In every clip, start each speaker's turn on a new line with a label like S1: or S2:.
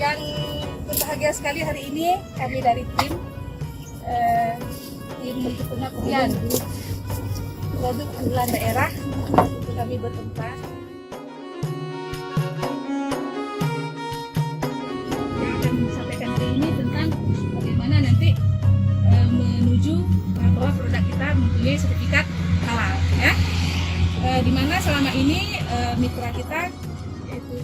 S1: Yang berbahagia sekali hari ini kami dari tim Multipengertian Produk Unggulan Daerah itu kami bertempat. Yang akan disampaikan hari ini tentang bagaimana nanti menuju bahwa produk kita mempunyai sertifikat halal, ya. Di mana selama ini mitra kita yaitu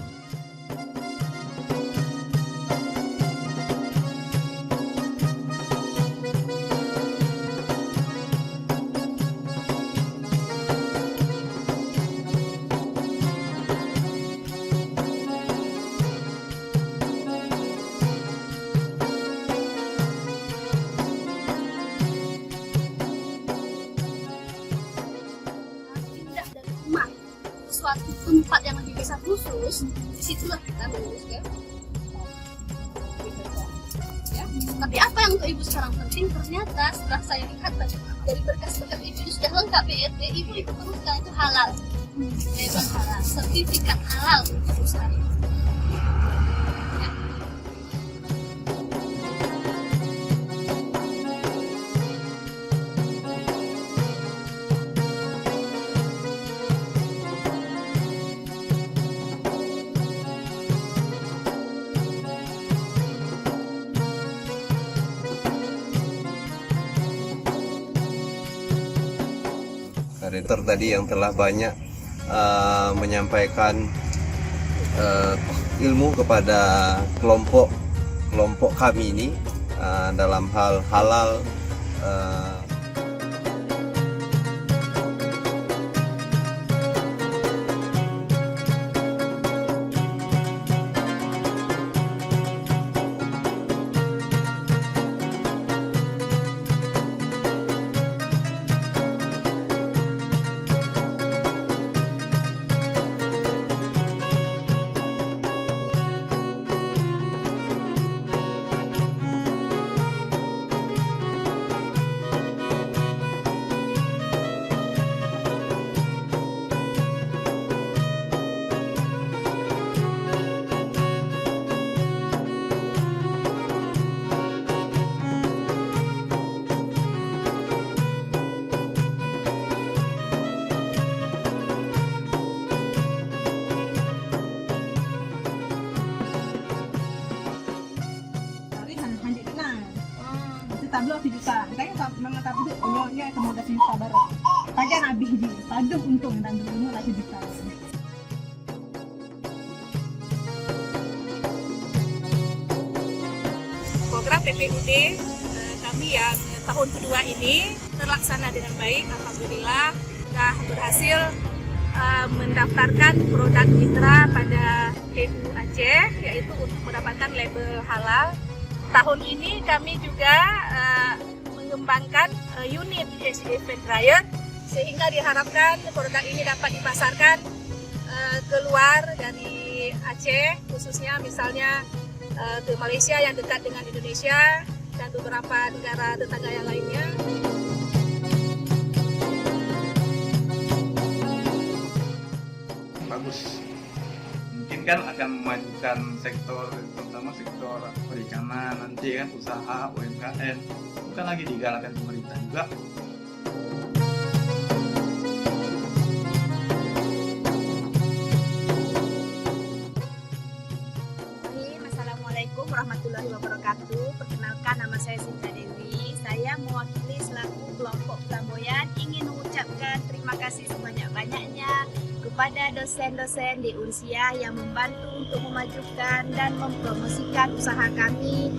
S2: suatu tempat yang lebih besar khusus, disitulah kita lulus, ya. Tapi apa yang untuk ibu sekarang penting, ternyata setelah saya lihat dari berkas-berkas ibu ini sudah lengkap BRT, ibu diperlukan itu halal, label halal, sertifikat halal untuk usaha ini.
S3: Editor tadi yang telah banyak menyampaikan ilmu kepada kelompok kami ini dalam hal halal,
S1: tablo juta, kaya mga tablo, nyo akomodasi sa baro. Kaya nabih di, padung untung dan dulu lagi juta. Program PPUD kami yang tahun kedua ini terlaksana dengan baik, alhamdulillah. Sudah berhasil mendaftarkan produk mitra pada PU Aceh, yaitu untuk mendapatkan label halal. Tahun ini kami juga mengembangkan unit event dryer, sehingga diharapkan produk ini dapat dipasarkan keluar dari Aceh, khususnya misalnya ke Malaysia yang dekat dengan Indonesia dan beberapa negara tetangga yang lainnya.
S4: Bagus, mungkin kan akan memajukan sektor, terutama sektor perikanan, nanti kan usaha UMKM, bukan lagi digalakkan pemerintah juga.
S5: Assalamualaikum warahmatullahi wabarakatuh. Perkenalkan, nama saya Sinta Dewi. Saya mewakili selaku kelompok Flamboyan ingin mengucapkan terima kasih sebanyak-banyaknya kepada dosen-dosen di Unsia yang membantu untuk memajukan dan mempromosikan usaha kami